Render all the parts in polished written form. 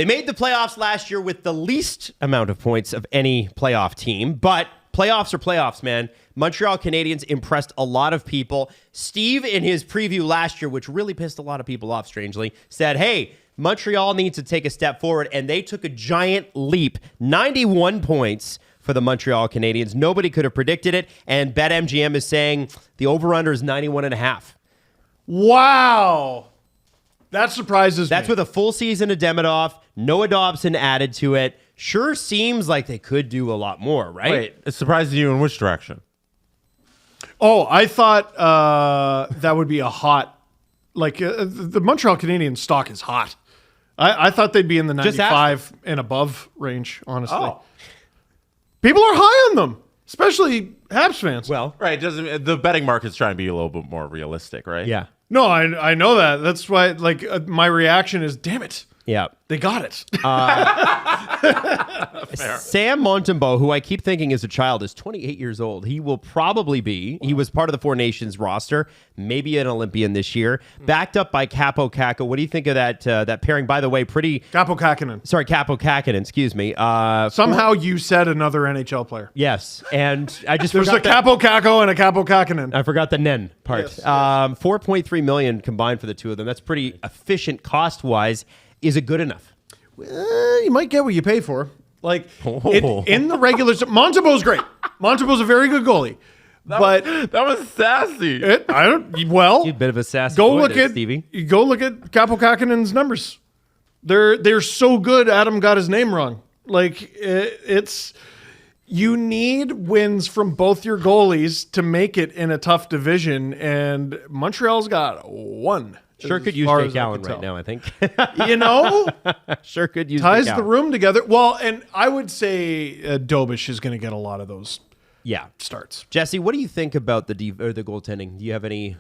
They made the playoffs last year with the least amount of points of any playoff team, but playoffs are playoffs, man. Montreal Canadiens impressed a lot of people. Steve, in his preview last year, which really pissed a lot of people off, strangely, said, hey, Montreal needs to take a step forward, and they took a giant leap. 91 points for the Montreal Canadiens. Nobody could have predicted it, and BetMGM is saying the over-under is 91.5. Wow. That surprises me. That's with a full season of Demidov, Noah Dobson added to it. Sure seems like they could do a lot more, right? Wait, it surprises you in which direction? Oh, I thought that would be a hot, the Montreal Canadiens stock is hot. I thought they'd be in the 95 and above range, honestly. Oh. People are high on them, especially Habs fans. Well, Right, the betting market's trying to be a little bit more realistic, right? yeah. No, I know that. That's why, my reaction is, damn it. Yeah. They got it. Sam Montembeault, who I keep thinking is a child, is 28 years old. He will probably be. He was part of the Four Nations roster, maybe an Olympian this year. Backed up by Capo Kakko. What do you think of that pairing? By the way, Capo Kakkonen. Sorry, Capo Kakkonen. Excuse me. Somehow you said another NHL player. Yes, and I just There's a forgot Capo Kakko and a Capo Kakkonen. I forgot the Nen part. Yes. $4.3 million combined for the two of them. That's pretty efficient cost-wise. Is it good enough? You might get what you pay for. In the regular... Montembeault's great. Montembeault's a very good goalie. That was sassy. You're a bit of a sassy Go boy look there, at Stevie. Go look at Capo Kakkonen's numbers. They're so good. Adam got his name wrong. It's you need wins from both your goalies to make it in a tough division, and Montreal's got one. Sure could use Jake Allen right now, I think. Sure could use ties Jake the Allen. room together. Well, and I would say Dobish is going to get a lot of those starts. Jesse, what do you think about the goaltending? Do you have any...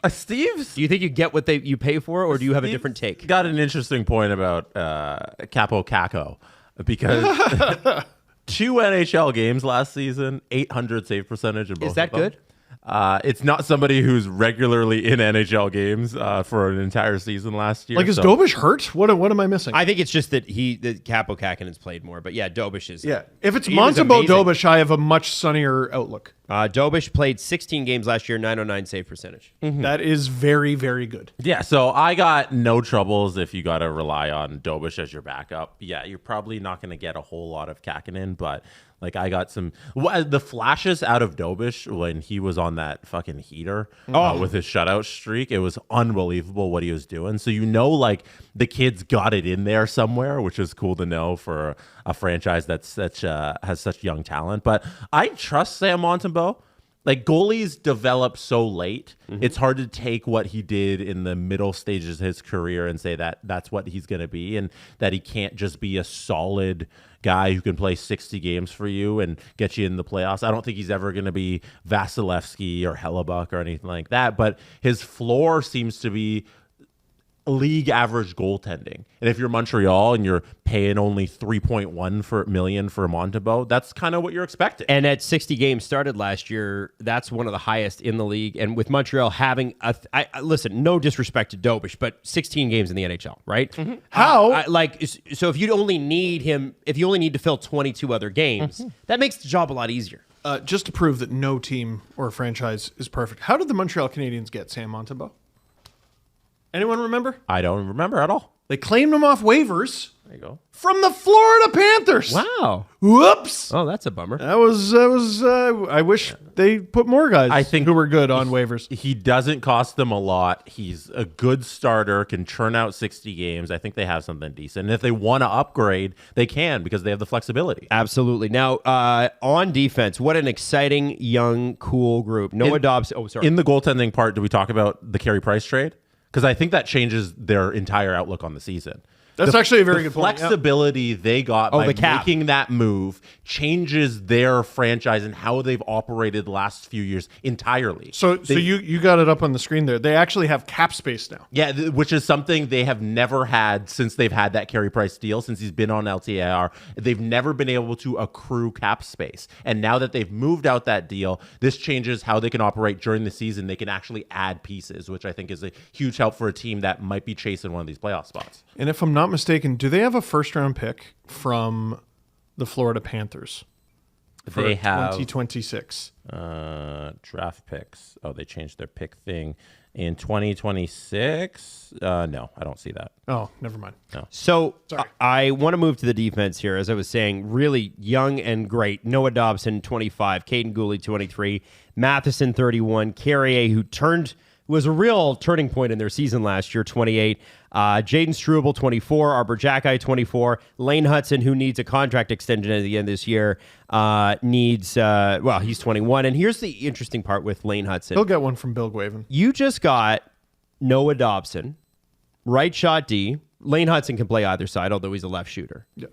Steve's Do you think you get what you pay for, or do you have a different take? got an interesting point about Capo Kakko, because 2 NHL games last season, 800 save percentage in both Is that of them. good? It's not somebody who's regularly in NHL games for an entire season last year. Is Dobish hurt? What am I missing? I think it's just that Capo Kakkonen's played more, but yeah, Dobish is. Yeah. If it's he was Montembeault amazing. Dobish, I have a much sunnier outlook. Dobish played 16 games last year, 909 save percentage. That is very, very good. Yeah, so I got no troubles if you got to rely on Dobish as your backup. Yeah, you're probably not going to get a whole lot of Kakkonen, but I got some the flashes out of Dobish when he was on that fucking heater with his shutout streak. It was unbelievable what he was doing. So the kid's got it in there somewhere, which is cool to know for a franchise that's has such young talent. But I trust Sam Montembeault. Goalies develop so late. It's hard to take what he did in the middle stages of his career and say that that's what he's going to be, and that he can't just be a solid guy who can play 60 games for you and get you in the playoffs. I don't think he's ever going to be Vasilevsky or Hellebuck or anything like that, but his floor seems to be league average goaltending. And if you're Montreal and you're paying only $3.1 million for Montembeault, that's kind of what you're expecting. And at 60 games started last year, that's one of the highest in the league. And with Montreal having listen, no disrespect to Dobish, but 16 games in the NHL, right? How? So if you only need to fill 22 other games, that makes the job a lot easier. Just to prove that no team or franchise is perfect, how did the Montreal Canadiens get Sam Montembeault? Anyone remember? I don't remember at all. They claimed him off waivers There you go. from the Florida Panthers. Wow. Whoops. Oh, that's a bummer. That was. I wish they put more guys. I think who were good on waivers. He doesn't cost them a lot. He's a good starter, can churn out 60 games. I think they have something decent. And if they want to upgrade, they can because they have the flexibility. Absolutely. Now, on defense, what an exciting, young, cool group. Noah Dobbs. Oh, sorry. In the goaltending part, do we talk about the Carey Price trade? Because I think that changes their entire outlook on the season. That's actually a very good point. Flexibility they got by the cap. making that move changes their franchise and how they've operated the last few years entirely. So you got it up on the screen there. They actually have cap space now. Yeah, which is something they have never had since they've had that Carey Price deal, since he's been on LTIR. They've never been able to accrue cap space. And now that they've moved out that deal, this changes how they can operate during the season. They can actually add pieces, which I think is a huge help for a team that might be chasing one of these playoff spots. And if I'm not not mistaken, do they have a first-round pick from the Florida Panthers? They have 2026 draft picks. Oh, they changed their pick thing in 2026. No, I don't see that. Oh, never mind. No. So I want to move to the defense here. As I was saying, really young and great. Noah Dobson, 25. Caden Gooley, 23. Matheson, 31. Carrier, who was a real turning point in their season last year, 28. Jaden Struble, 24. Arbor Jacki, 24. Lane Hudson, who needs a contract extension at the end of this year, he's 21. And here's the interesting part with Lane Hudson. He'll get one from Bill Gwavin. You just got Noah Dobson, right shot D. Lane Hudson can play either side, although he's a left shooter. Yeah.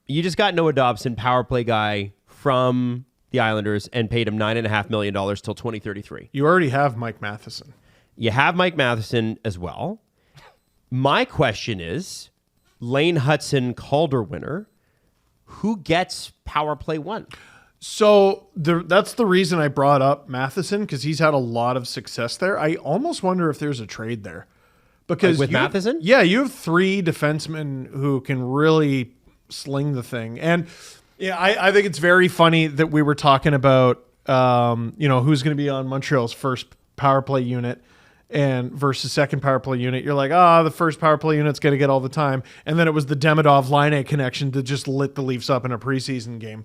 You just got Noah Dobson, power play guy from the Islanders, and paid him $9.5 million till 2033. You already have Mike Matheson. You have Mike Matheson as well. My question is, Lane Hudson Calder winner, who gets power play one? So that's the reason I brought up Matheson, because he's had a lot of success there. I almost wonder if there's a trade there. Because with Matheson? Yeah, you have 3 defensemen who can really sling the thing. And yeah, I think it's very funny that we were talking about who's going to be on Montreal's first power play unit and versus second power play unit. You're like, the first power play unit's going to get all the time. And then it was the Demidov-Laine connection that just lit the Leafs up in a preseason game.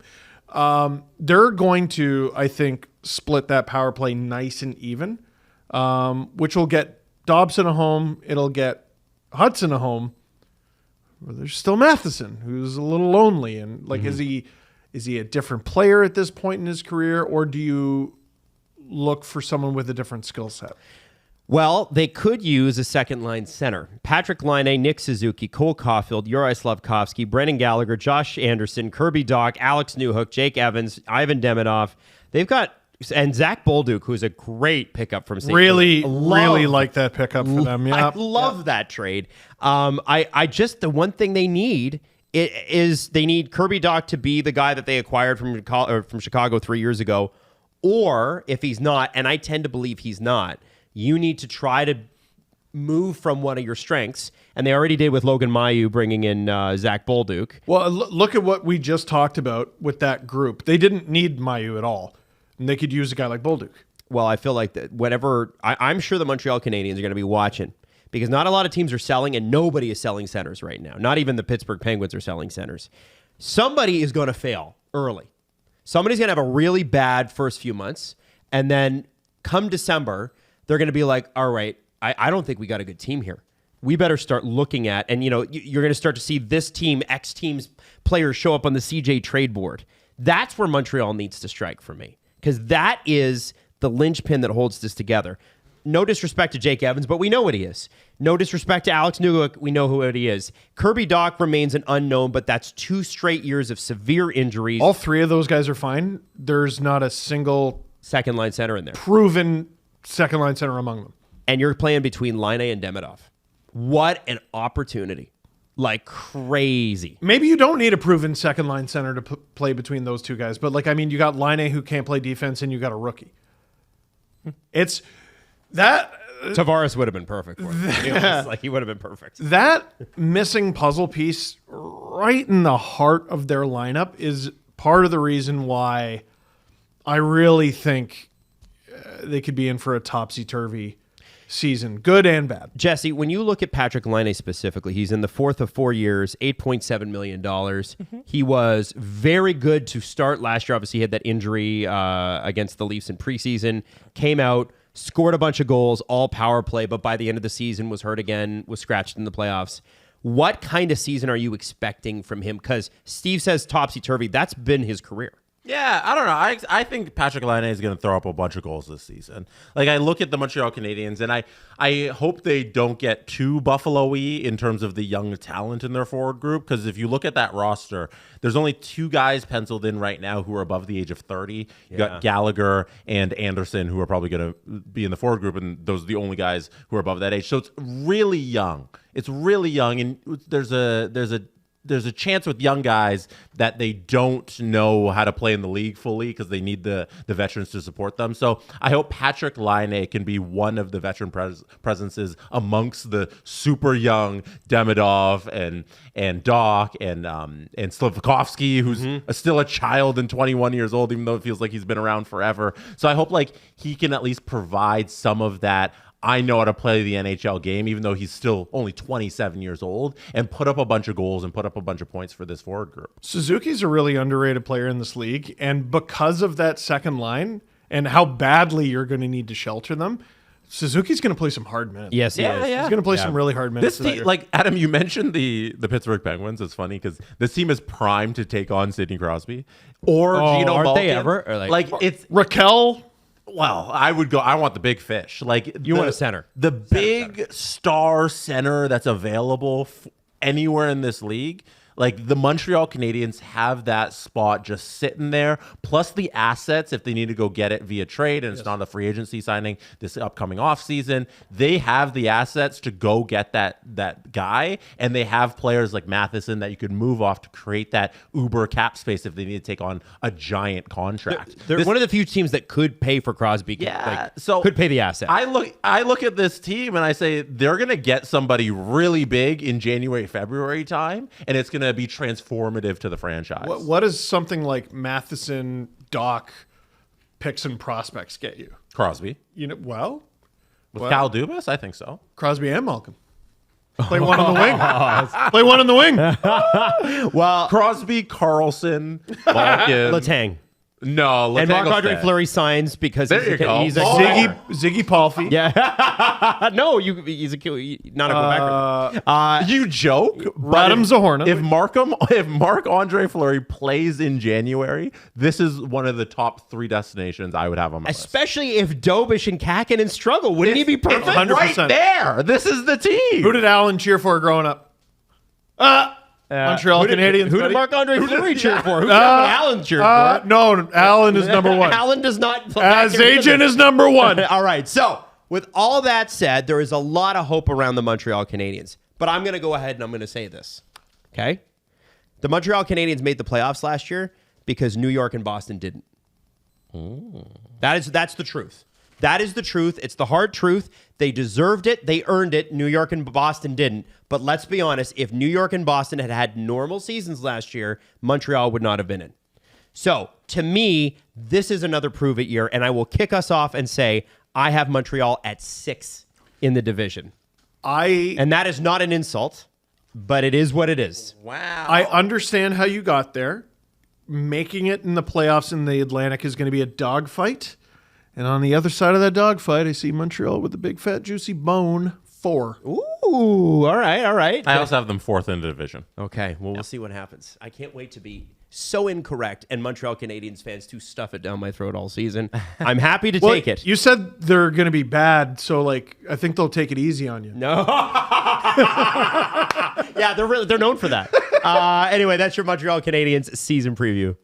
They're going to, I think, split that power play nice and even, which will get Dobson a home. It'll get Hudson a home. Well, there's still Matheson, who's a little lonely. And is he a different player at this point in his career, or do you look for someone with a different skill set? Well, they could use a second-line center. Patrick Laine, Nick Suzuki, Cole Caulfield, Juraj Slavkovsky, Brendan Gallagher, Josh Anderson, Kirby Dach, Alex Newhook, Jake Evans, Ivan Demidov. They've got... And Zach Bolduc, who's a great pickup from St. Really like that pickup for them. Yeah, I love that trade. The one thing they need is they need Kirby Dach to be the guy that they acquired from Chicago 3 years ago. Or if he's not, and I tend to believe he's not, you need to try to move from one of your strengths. And they already did with Logan Mailloux bringing in Zach Bolduc. Well, look at what we just talked about with that group. They didn't need Mailloux at all. And they could use a guy like Bolduc. Well, I feel like that whenever I'm sure the Montreal Canadiens are going to be watching, because not a lot of teams are selling, and nobody is selling centers right now. Not even the Pittsburgh Penguins are selling centers. Somebody is going to fail early. Somebody's going to have a really bad first few months, and then come December, they're going to be like, all right, I don't think we got a good team here. We better start looking at, and you're going to start to see this team, X team's players show up on the CJ trade board. That's where Montreal needs to strike for me. Because that is the linchpin that holds this together. No disrespect to Jake Evans, but we know what he is. No disrespect to Alex Newhook, we know what he is. Kirby Dach remains an unknown, but that's 2 straight years of severe injuries. All 3 of those guys are fine. There's not a single second-line center in there. Proven second-line center among them. And you're playing between Laine and Demidov. What an opportunity. Like crazy. Maybe you don't need a proven second-line center to play between those 2 guys. But, you got Laine who can't play defense, and you got a rookie. It's that... Tavares would have been perfect for him. He would have been perfect. That missing puzzle piece right in the heart of their lineup is part of the reason why I really think they could be in for a topsy-turvy season, good and bad. Jesse, when you look at Patrick Laine specifically, he's in the 4th of 4 years, $8.7 million. Mm-hmm. He was very good to start last year. Obviously, he had that injury against the Leafs in preseason, came out, scored a bunch of goals, all power play, but by the end of the season was hurt again, was scratched in the playoffs. What kind of season are you expecting from him? Because Steve says topsy-turvy. That's been his career. Yeah, I don't know. I think Patrick Laine is going to throw up a bunch of goals this season. I look at the Montreal Canadiens, and I hope they don't get too Buffalo-y in terms of the young talent in their forward group, because if you look at that roster, there's only 2 guys penciled in right now who are above the age of 30. You got Gallagher and Anderson, who are probably going to be in the forward group, and those are the only guys who are above that age. So it's really young. It's really young, and there's a there's a chance with young guys that they don't know how to play in the league fully because they need the veterans to support them. So I hope Patrick Laine can be one of the veteran presences amongst the super young Demidov and Doc and Slivkovsky, who's still a child and 21 years old, even though it feels like he's been around forever. So I hope like he can at least provide some of that. I know how to play the NHL game, even though he's still only 27 years old, and put up a bunch of goals and put up a bunch of points for this forward group. Suzuki's a really underrated player in this league, and because of that second line and how badly you're going to need to shelter them, Suzuki's going to play some hard minutes. Yes, he is. He's going to play some really hard minutes. This team, like Adam, you mentioned the Pittsburgh Penguins. It's funny because this team is primed to take on Sidney Crosby or Gino aren't Malkin. they ever? Or like it's Raquel. Well, I would go. I want the big fish. Like You want a center. The big star center that's available anywhere in this league. Like the Montreal Canadiens have that spot just sitting there, plus the assets if they need to go get it via trade, and it's not a free agency signing this upcoming offseason. They have the assets to go get that guy, and they have players like Matheson that you could move off to create that uber cap space if they need to take on a giant contract. They're one of the few teams that could pay for Crosby. Yeah, so could pay the asset. I look at this team and I say they're gonna get somebody really big in January, February time, and it's gonna be transformative to the franchise. What does something like Matheson, Doc, picks and prospects get you? Crosby With Kyle Dubas, I think so. Crosby and Malcolm. Play one on the wing. Play one on the wing. well, Crosby, Carlson, Malkin, Letang. No, And Letang Marc-Andre will Fleury signs because There you go. he's a Ziggy Palffy. Yeah. No, he's a not a Quebecer. You joke, Radim Zahorna. If Marc-Andre Fleury plays in January, this is one of the top 3 destinations I would have on my list. Especially if Dobish and Kakinen struggle. Wouldn't he be perfect? It's right 100%. there. This is the team. Who did Alan cheer for growing up? Montreal Canadiens. Who did buddy. Marc-Andre Fleury cheer for? Who did Allen cheer for? No, Alan is number one. Allen does not. As agent is number one. All right. So, with all that said, there is a lot of hope around the Montreal Canadiens. But I'm going to go ahead and I'm going to say this. Okay? The Montreal Canadiens made the playoffs last year because New York and Boston didn't. That's the truth. That is the truth. It's the hard truth. They deserved it. They earned it. New York and Boston didn't. But let's be honest, if New York and Boston had had normal seasons last year, Montreal would not have been in. So, to me, this is another prove it year, and I will kick us off and say I have Montreal at 6 in the division. And that is not an insult, but it is what it is. Wow. I understand how you got there. Making it in the playoffs in the Atlantic is going to be a dogfight. And on the other side of that dogfight, I see Montreal with a big, fat, juicy bone, 4. Ooh, all right, all right. I also have them 4th in the division. Okay, well, we'll see what happens. I can't wait to be so incorrect and Montreal Canadiens fans to stuff it down my throat all season. I'm happy to take it. You said they're going to be bad, so I think they'll take it easy on you. No. Yeah, they're known for that. Anyway, that's your Montreal Canadiens season preview.